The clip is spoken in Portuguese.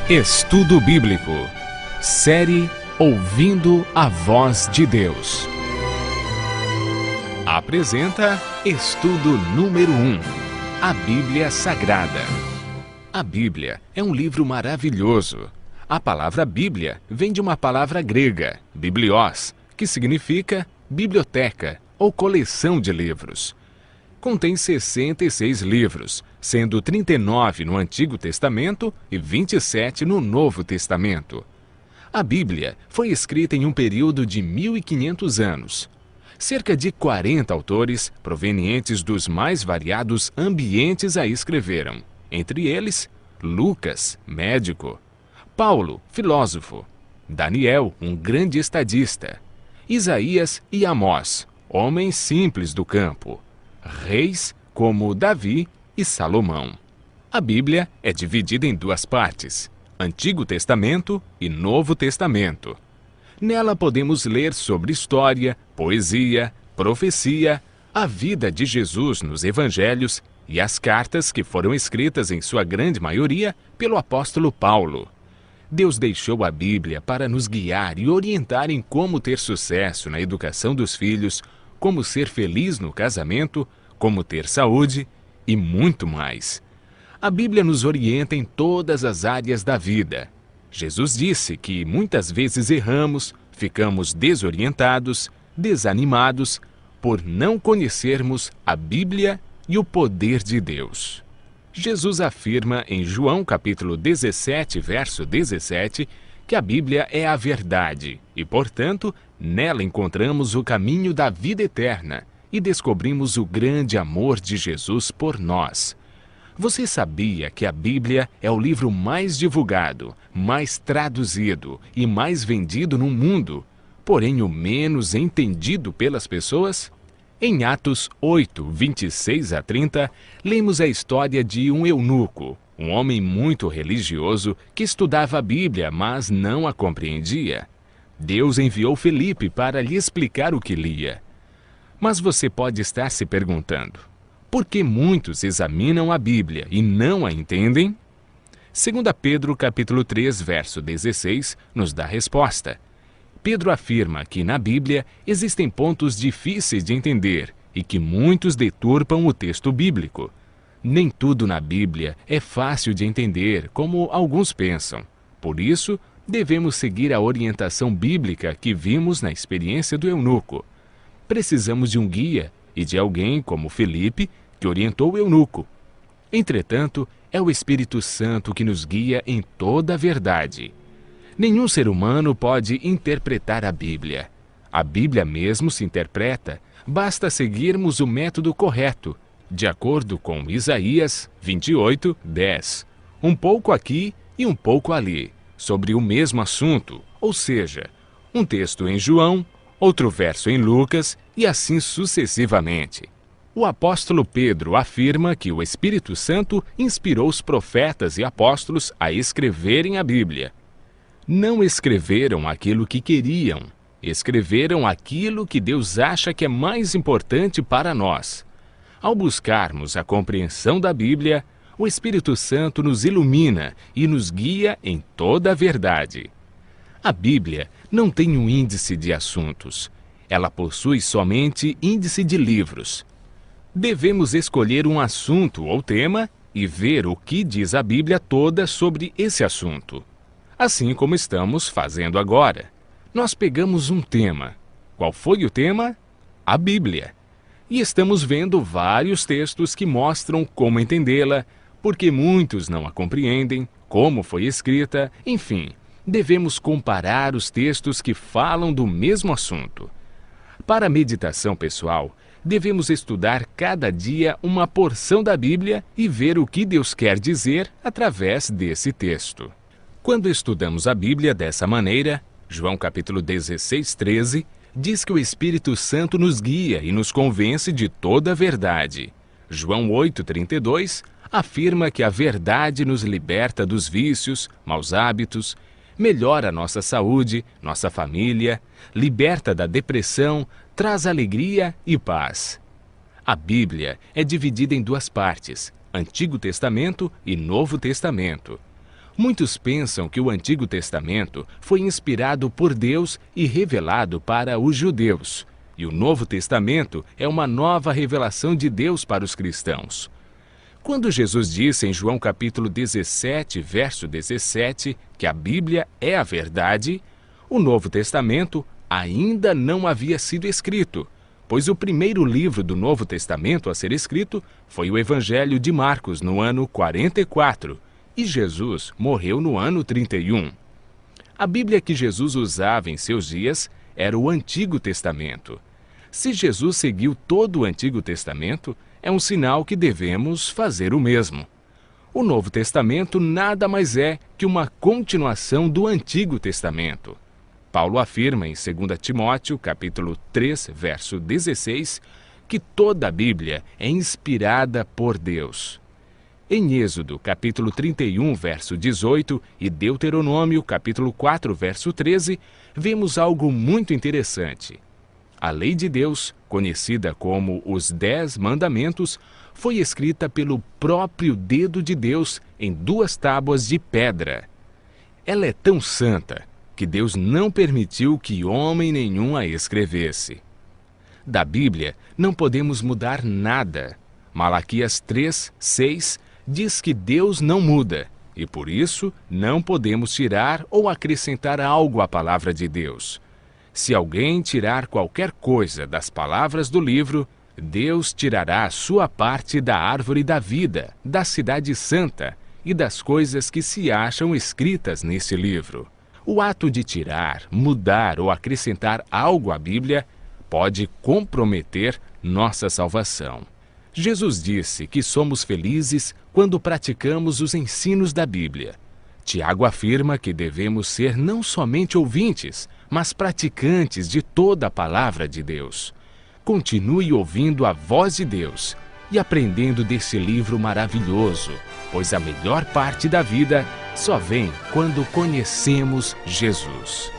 Estudo Bíblico. Série Ouvindo a Voz de Deus. Apresenta Estudo número 1. A Bíblia Sagrada. A Bíblia é um livro maravilhoso. A palavra Bíblia vem de uma palavra grega, biblios, que significa biblioteca ou coleção de livros. Contém 66 livros, sendo 39 no Antigo Testamento e 27 no Novo Testamento. A Bíblia foi escrita em um período de 1500 anos. Cerca de 40 autores, provenientes dos mais variados ambientes, a escreveram. Entre eles, Lucas, médico; Paulo, filósofo; Daniel, um grande estadista; Isaías e Amós, homens simples do campo; reis como Davi e Salomão. A Bíblia é dividida em duas partes, Antigo Testamento e Novo Testamento. Nela podemos ler sobre história, poesia, profecia, a vida de Jesus nos evangelhos e as cartas que foram escritas em sua grande maioria pelo apóstolo Paulo. Deus deixou a Bíblia para nos guiar e orientar em como ter sucesso na educação dos filhos, como ser feliz no casamento, como ter saúde e muito mais. A Bíblia nos orienta em todas as áreas da vida. Jesus disse que muitas vezes erramos, ficamos desorientados, desanimados, por não conhecermos a Bíblia e o poder de Deus. Jesus afirma em João capítulo 17, verso 17, que a Bíblia é a verdade e, portanto, nela encontramos o caminho da vida eterna e descobrimos o grande amor de Jesus por nós. Você sabia que a Bíblia é o livro mais divulgado, mais traduzido e mais vendido no mundo, porém o menos entendido pelas pessoas? Em Atos 8, 26 a 30, lemos a história de um eunuco, um homem muito religioso que estudava a Bíblia, mas não a compreendia. Deus enviou Felipe para lhe explicar o que lia. Mas você pode estar se perguntando, por que muitos examinam a Bíblia e não a entendem? 2 Pedro capítulo 3, verso 16, nos dá a resposta. Pedro afirma que na Bíblia existem pontos difíceis de entender e que muitos deturpam o texto bíblico. Nem tudo na Bíblia é fácil de entender, como alguns pensam. Por isso, devemos seguir a orientação bíblica que vimos na experiência do eunuco. Precisamos de um guia e de alguém como Felipe, que orientou o eunuco. Entretanto, é o Espírito Santo que nos guia em toda a verdade. Nenhum ser humano pode interpretar a Bíblia. A Bíblia mesmo se interpreta, basta seguirmos o método correto, de acordo com Isaías 28, 10. Um pouco aqui e um pouco ali, sobre o mesmo assunto, ou seja, um texto em João, outro verso em Lucas e assim sucessivamente. O apóstolo Pedro afirma que o Espírito Santo inspirou os profetas e apóstolos a escreverem a Bíblia. Não escreveram aquilo que queriam, escreveram aquilo que Deus acha que é mais importante para nós. Ao buscarmos a compreensão da Bíblia, o Espírito Santo nos ilumina e nos guia em toda a verdade. A Bíblia não tem um índice de assuntos. Ela possui somente índice de livros. Devemos escolher um assunto ou tema e ver o que diz a Bíblia toda sobre esse assunto. Assim como estamos fazendo agora. Nós pegamos um tema. Qual foi o tema? A Bíblia. E estamos vendo vários textos que mostram como entendê-la, porque muitos não a compreendem, como foi escrita, enfim. Devemos comparar os textos que falam do mesmo assunto. Para a meditação pessoal, devemos estudar cada dia uma porção da Bíblia e ver o que Deus quer dizer através desse texto. Quando estudamos a Bíblia dessa maneira, João capítulo 16, 13, diz que o Espírito Santo nos guia e nos convence de toda a verdade. João 8, 32, afirma que a verdade nos liberta dos vícios, maus hábitos, melhora nossa saúde, nossa família, liberta da depressão, traz alegria e paz. A Bíblia é dividida em duas partes, Antigo Testamento e Novo Testamento. Muitos pensam que o Antigo Testamento foi inspirado por Deus e revelado para os judeus, e o Novo Testamento é uma nova revelação de Deus para os cristãos. Quando Jesus disse em João capítulo 17, verso 17, que a Bíblia é a verdade, o Novo Testamento ainda não havia sido escrito, pois o primeiro livro do Novo Testamento a ser escrito foi o Evangelho de Marcos no ano 44, e Jesus morreu no ano 31. A Bíblia que Jesus usava em seus dias era o Antigo Testamento. Se Jesus seguiu todo o Antigo Testamento, é um sinal que devemos fazer o mesmo. O Novo Testamento nada mais é que uma continuação do Antigo Testamento. Paulo afirma em 2 Timóteo, capítulo 3, verso 16, que toda a Bíblia é inspirada por Deus. Em Êxodo, capítulo 31, verso 18, e Deuteronômio, capítulo 4, verso 13, vemos algo muito interessante. A lei de Deus, conhecida como os 10 Mandamentos, foi escrita pelo próprio dedo de Deus em 2 tábuas de pedra. Ela é tão santa que Deus não permitiu que homem nenhum a escrevesse. Da Bíblia não podemos mudar nada. Malaquias 3, 6 diz que Deus não muda, e por isso não podemos tirar ou acrescentar algo à palavra de Deus. Se alguém tirar qualquer coisa das palavras do livro, Deus tirará a sua parte da árvore da vida, da cidade santa e das coisas que se acham escritas nesse livro. O ato de tirar, mudar ou acrescentar algo à Bíblia pode comprometer nossa salvação. Jesus disse que somos felizes quando praticamos os ensinos da Bíblia. Tiago afirma que devemos ser não somente ouvintes, mas praticantes de toda a palavra de Deus. Continue ouvindo a voz de Deus e aprendendo desse livro maravilhoso, pois a melhor parte da vida só vem quando conhecemos Jesus.